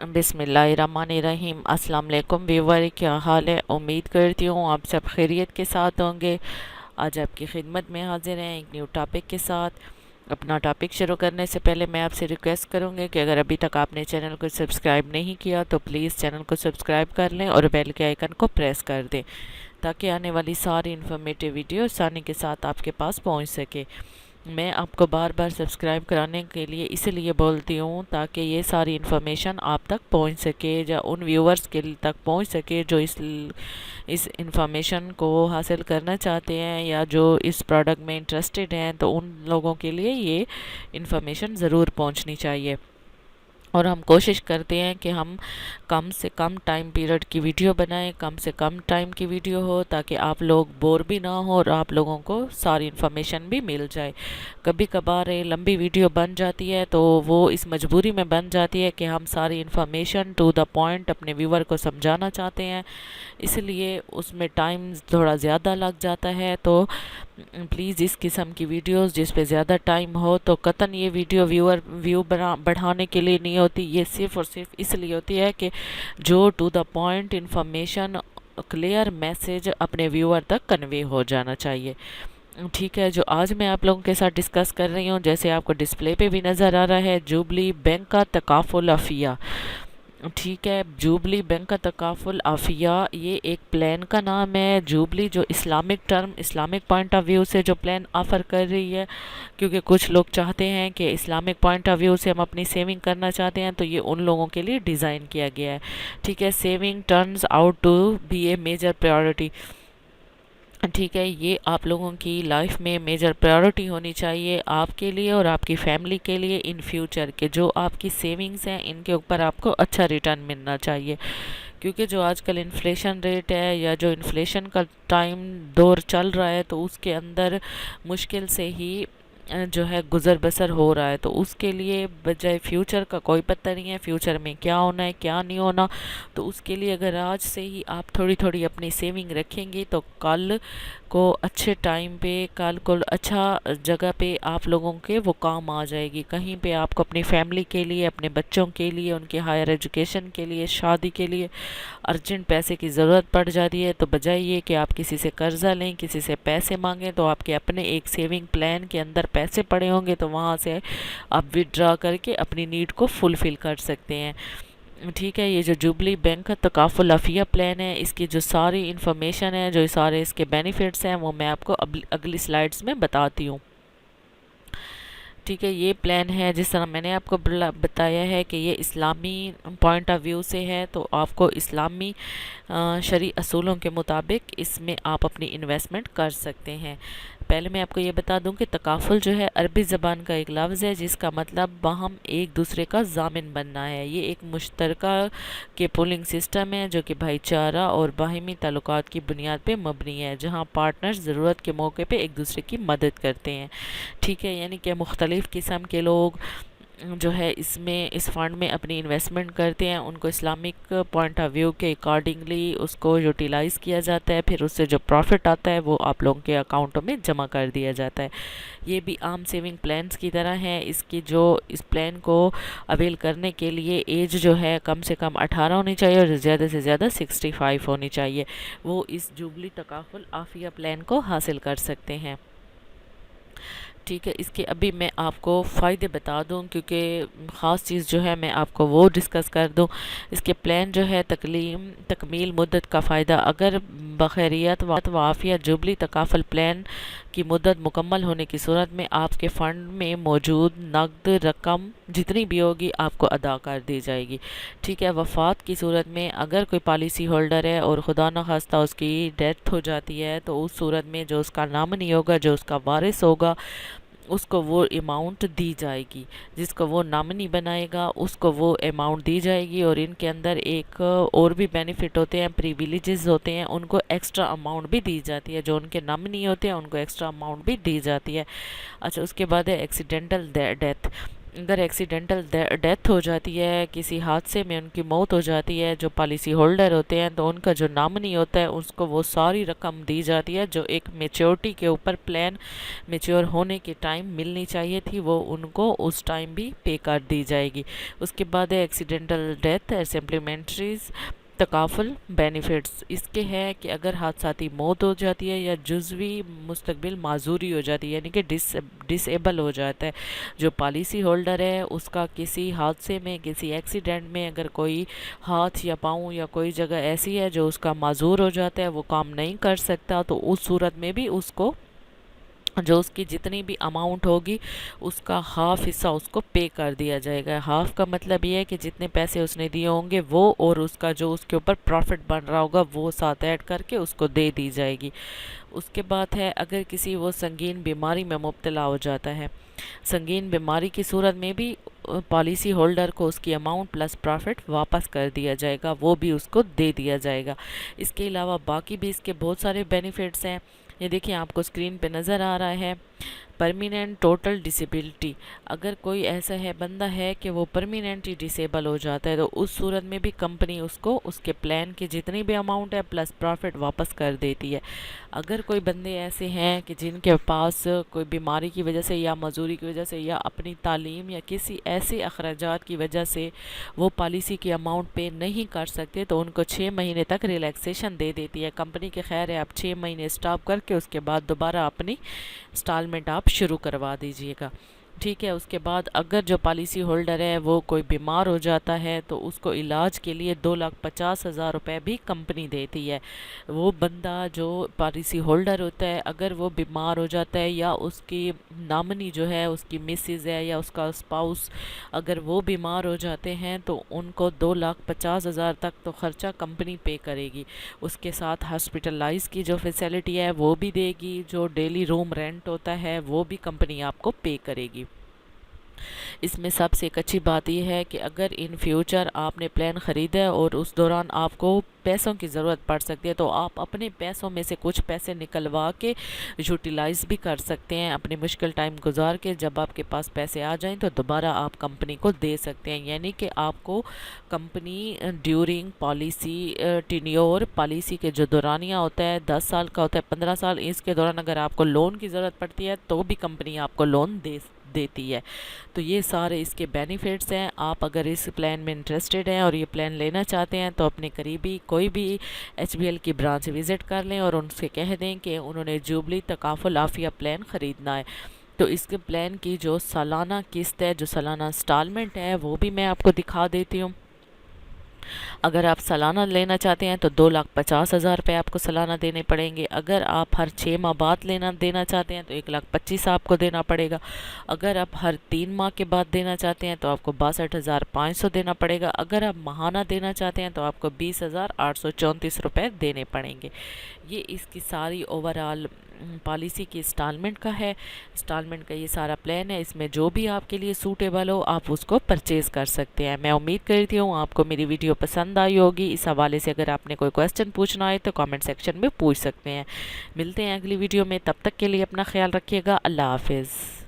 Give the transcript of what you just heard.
बिस्मिल्लाहिर्रहमानिर्रहीम। अस्सलाम वालेकुम व्यूवर, क्या हाल है? उम्मीद करती हूँ आप सब खैरियत के साथ होंगे। आज आपकी खिदमत में हाजिर हैं एक न्यू टॉपिक के साथ। अपना टॉपिक शुरू करने से पहले मैं आपसे रिक्वेस्ट करूँगी कि अगर अभी तक आपने चैनल को सब्सक्राइब नहीं किया तो प्लीज़ चैनल को सब्सक्राइब कर लें और बेल के आइकन को प्रेस कर दें, ताकि आने वाली सारी इन्फॉर्मेटिव वीडियो आसानी के साथ आपके पास पहुँच सके। मैं आपको बार बार सब्सक्राइब कराने के लिए इसलिए बोलती हूँ ताकि ये सारी इन्फॉर्मेशन आप तक पहुँच सके, या उन व्यूवर्स के तक पहुँच सके जो इस इन्फॉर्मेशन को हासिल करना चाहते हैं या जो इस प्रोडक्ट में इंटरेस्टेड हैं। तो उन लोगों के लिए ये इन्फॉर्मेशन ज़रूर पहुँचनी चाहिए। और हम कोशिश करते हैं कि हम कम से कम टाइम पीरियड की वीडियो बनाएं, कम से कम टाइम की वीडियो हो, ताकि आप लोग बोर भी ना हो और आप लोगों को सारी इन्फॉर्मेशन भी मिल जाए। कभी कभार ये लंबी वीडियो बन जाती है तो वो इस मजबूरी में बन जाती है कि हम सारी इन्फॉर्मेशन टू द पॉइंट अपने व्यूवर को समझाना चाहते हैं, इसलिए उसमें टाइम थोड़ा ज़्यादा लग जाता है। तो प्लीज़ इस किस्म की वीडियोस जिस पे ज़्यादा टाइम हो, तो कतन ये वीडियो व्यू बढ़ाने के लिए नहीं होती, ये सिर्फ़ और सिर्फ इसलिए होती है कि जो to the point information, clear message अपने व्यूअर तक कन्वे हो जाना चाहिए। ठीक है, जो आज मैं आप लोगों के साथ डिस्कस कर रही हूँ, जैसे आपको डिस्प्ले पे भी नज़र आ रहा है, जुबली बैंक का तकाफुल आफिया। ठीक है, जुबली बैंक का तकाफुल आफिया ये एक प्लान का नाम है। जुबली जो Islamic term, Islamic point of view से जो प्लान ऑफ़र कर रही है, क्योंकि कुछ लोग चाहते हैं कि इस्लामिक पॉइंट ऑफ व्यू से हम अपनी सेविंग करना चाहते हैं, तो ये उन लोगों के लिए डिज़ाइन किया गया है। ठीक है, saving turns out to be a major priority. ठीक है, ये आप लोगों की लाइफ में मेजर प्रायोरिटी होनी चाहिए आपके लिए और आपकी फैमिली के लिए इन फ्यूचर के जो आपकी सेविंग्स हैं इनके ऊपर आपको अच्छा रिटर्न मिलना चाहिए। क्योंकि जो आजकल इन्फ्लेशन रेट है या जो इन्फ्लेशन का टाइम दौर चल रहा है, तो उसके अंदर मुश्किल से ही जो है गुज़र बसर हो रहा है। तो उसके लिए बजाय फ्यूचर का कोई पता नहीं है, फ्यूचर में क्या होना है क्या नहीं होना, तो उसके लिए अगर आज से ही आप थोड़ी थोड़ी अपनी सेविंग रखेंगे तो कल को अच्छे टाइम पे, कल को अच्छा जगह पे आप लोगों के वो काम आ जाएगी। कहीं पे आपको अपनी फैमिली के लिए, अपने बच्चों के लिए, उनके हायर एजुकेशन के लिए, शादी के लिए अर्जेंट पैसे की ज़रूरत पड़ जाती है, तो बजाय ये कि आप किसी से कर्ज़ा लें, किसी से पैसे मांगें, तो आपके अपने एक सेविंग प्लान के अंदर पैसे पड़े होंगे, तो वहाँ से आप विड्रा करके अपनी नीड को फुलफ़िल कर सकते हैं। ठीक है, ये जो जुबली बैंक का तकाफुल आफिया प्लान है, इसकी जो सारी इन्फॉर्मेशन है, जो सारे इसके बेनिफिट्स हैं, वो मैं आपको अगली स्लाइड्स में बताती हूँ। ठीक है, ये प्लान है जिस तरह मैंने आपको बताया है कि ये इस्लामी पॉइंट ऑफ व्यू से है, तो आपको इस्लामी शरई असूलों के मुताबिक इसमें आप अपनी इन्वेस्टमेंट कर सकते हैं। पहले मैं आपको ये बता दूं कि तकाफुल जो है अरबी ज़बान का एक लफ्ज़ है जिसका मतलब बाहम एक दूसरे का ज़ामिन बनना है। ये एक मुश्तरका के पुलिंग सिस्टम है जो कि भाईचारा और बाहिमी ताल्लुकात की बुनियाद पे मबनी है, जहाँ पार्टनर्स ज़रूरत के मौके पे एक दूसरे की मदद करते हैं। ठीक है, यानी कि मुख्तलिफ़ किस्म के लोग जो है इसमें, इस फंड में अपनी इन्वेस्टमेंट करते हैं, उनको इस्लामिक पॉइंट ऑफ व्यू के अकॉर्डिंगली उसको यूटिलाइज़ किया जाता है, फिर उससे जो प्रॉफिट आता है वो आप लोगों के अकाउंटों में जमा कर दिया जाता है। ये भी आम सेविंग प्लान्स की तरह है। इसकी जो इस प्लान को अवेल करने के लिए एज जो है कम से कम 18 होनी चाहिए और ज़्यादा से ज़्यादा 65 होनी चाहिए, वो इस जुबली तकाफुल आफिया प्लान को हासिल कर सकते हैं। ठीक है, इसके अभी मैं आपको फ़ायदे बता दूं, क्योंकि ख़ास चीज़ जो है मैं आपको वो डिस्कस कर दूं। इसके प्लान जो है तकमील मुद्दत का फ़ायदा, अगर बखैरियत वाफ़िया जुबली तकाफल प्लान की मुद्दत मुकम्मल होने की सूरत में आपके फ़ंड में मौजूद नकद रकम जितनी भी होगी आपको अदा कर दी जाएगी। ठीक है, वफ़ात की सूरत में अगर कोई पॉलिसी होल्डर है और खुदा न खास्ता उसकी डेथ हो जाती है, तो उस सूरत में जो उसका नामनी होगा, जो उसका वारिस होगा, उसको वो अमाउंट दी जाएगी। जिसको वो नामिनी बनाएगा उसको वो अमाउंट दी जाएगी। और इनके अंदर एक और भी बेनिफिट होते हैं, प्रिविलेजेस होते हैं, उनको एक्स्ट्रा अमाउंट भी दी जाती है। जो उनके नामिनी होते हैं उनको एक्स्ट्रा अमाउंट भी दी जाती है। अच्छा, उसके बाद है एक्सीडेंटल डेथ। اگر ایکسیڈنٹل ڈیتھ ہو جاتی ہے، کسی حادثے میں ان کی موت ہو جاتی ہے، جو پالیسی ہولڈر ہوتے ہیں تو ان کا جو نامنی ہوتا ہے اس کو وہ ساری رقم دی جاتی ہے جو ایک میچورٹی کے اوپر پلان میچور ہونے کے ٹائم ملنی چاہیے تھی، وہ ان کو اس ٹائم بھی پے کر دی جائے گی۔ اس کے بعد ہے ایکسیڈنٹل ڈیتھ سپلیمنٹریز تکافل بینیفٹس۔ اس کے ہے کہ اگر حادثاتی موت ہو جاتی ہے یا جزوی مستقبل معذوری ہو جاتی ہے، یعنی کہ ڈس ایبل ہو جاتا ہے جو پالیسی ہولڈر ہے، اس کا کسی حادثے میں، کسی ایکسیڈنٹ میں اگر کوئی ہاتھ یا پاؤں یا کوئی جگہ ایسی ہے جو اس کا معذور ہو جاتا ہے، وہ کام نہیں کر سکتا، تو اس صورت میں بھی اس کو جو اس کی جتنی بھی اماؤنٹ ہوگی اس کا ہاف حصہ اس کو پے کر دیا جائے گا۔ ہاف کا مطلب یہ ہے کہ جتنے پیسے اس نے دیے ہوں گے وہ اور اس کا جو اس کے اوپر پروفٹ بن رہا ہوگا وہ ساتھ ایڈ کر کے اس کو دے دی جائے گی۔ اس کے بعد ہے اگر کسی وہ سنگین بیماری میں مبتلا ہو جاتا ہے، سنگین بیماری کی صورت میں بھی پالیسی ہولڈر کو اس کی اماؤنٹ پلس پروفٹ واپس کر دیا جائے گا، وہ بھی اس کو دے دیا جائے گا۔ اس کے علاوہ باقی بھی اس کے بہت سارے بینیفٹس ہیں، یہ دیکھیں آپ کو سکرین پہ نظر آ رہا ہے۔ پرمیننٹ ٹوٹل ڈسیبلٹی، اگر کوئی ایسا ہے بندہ ہے کہ وہ پرمیننٹلی ڈسیبل ہو جاتا ہے تو اس صورت میں بھی کمپنی اس کو اس کے پلان کی جتنی بھی اماؤنٹ ہے پلس پروفٹ واپس کر دیتی ہے۔ اگر کوئی بندے ایسے ہیں کہ جن کے پاس کوئی بیماری کی وجہ سے یا مزدوری کی وجہ سے یا اپنی تعلیم یا کسی ایسے اخراجات کی وجہ سے وہ پالیسی کی اماؤنٹ پے نہیں کر سکتے تو ان کو 6 مہینے تک ریلیکسیشن دے دیتی ہے کمپنی کے۔ خیر ہے آپ 6 مہینے سٹاپ کر کے اس کے بعد دوبارہ اپنی انسٹالمنٹ آپ شروع کروا دیجئے گا، ٹھیک ہے۔ اس کے بعد اگر جو پالیسی ہولڈر ہے وہ کوئی بیمار ہو جاتا ہے تو اس کو علاج کے لیے 2,50,000 روپے بھی کمپنی دیتی ہے۔ وہ بندہ جو پالیسی ہولڈر ہوتا ہے اگر وہ بیمار ہو جاتا ہے یا اس کی نامنی جو ہے اس کی مسز ہے یا اس کا اسپاؤس اگر وہ بیمار ہو جاتے ہیں تو ان کو 2,50,000 تک تو خرچہ کمپنی پے کرے گی۔ اس کے ساتھ ہاسپٹلائز کی جو فیسلٹی ہے وہ بھی دے گی، جو ڈیلی روم رینٹ ہوتا ہے وہ بھی کمپنی آپ کو پے کرے گی۔ اس میں سب سے ایک اچھی بات یہ ہے کہ اگر ان فیوچر آپ نے پلان خریدا ہے اور اس دوران آپ کو پیسوں کی ضرورت پڑ سکتی ہے تو آپ اپنے پیسوں میں سے کچھ پیسے نکلوا کے یوٹیلائز بھی کر سکتے ہیں، اپنی مشکل ٹائم گزار کے جب آپ کے پاس پیسے آ جائیں تو دوبارہ آپ کمپنی کو دے سکتے ہیں۔ یعنی کہ آپ کو company during policy tenure, policy کے جو دورانیہ ہوتا ہے 10 سال کا ہوتا ہے 15 سال، اس کے دوران اگر آپ کو لون کی ضرورت پڑتی ہے تو بھی کمپنی آپ کو لون دیتی ہے۔ تو یہ سارے اس کے بینیفٹس ہیں۔ آپ اگر اس پلان میں انٹرسٹڈ ہیں اور یہ پلان لینا چاہتے ہیں تو اپنے قریبی کوئی بھی ایچ بی ایل کی برانچ وزٹ کر لیں اور ان سے کہہ دیں کہ انہوں نے جوبلی تکافل عافیہ پلان خریدنا ہے۔ تو اس کے پلان کی جو سالانہ قسط ہے، جو سالانہ انسٹالمنٹ ہے وہ بھی میں آپ کو دکھا دیتی ہوں۔ اگر آپ سالانہ لینا چاہتے ہیں تو 2,50,000 روپے آپ کو سالانہ دینے پڑیں گے۔ اگر آپ ہر 6 ماہ بعد دینا چاہتے ہیں تو 1,25,000 آپ کو دینا پڑے گا۔ اگر آپ ہر 3 ماہ کے بعد دینا چاہتے ہیں تو آپ کو 62,500 دینا پڑے گا۔ اگر آپ ماہانہ دینا چاہتے ہیں تو آپ کو 20,834 روپے دینے پڑیں گے۔ یہ اس کی ساری اوورآل پالیسی کی انسٹالمنٹ کا ہے، انسٹالمنٹ کا یہ سارا پلان ہے۔ اس میں جو بھی آپ کے لیے سوٹیبل ہو آپ اس کو پرچیز کر سکتے ہیں۔ میں امید کرتی ہوں آپ کو میری ویڈیو پسند آئی ہوگی۔ اس حوالے سے اگر آپ نے کوئی کوسچن پوچھنا ہے تو کامنٹ سیکشن میں پوچھ سکتے ہیں۔ ملتے ہیں اگلی ویڈیو میں، تب تک کے لیے اپنا خیال رکھیے گا۔ اللہ حافظ۔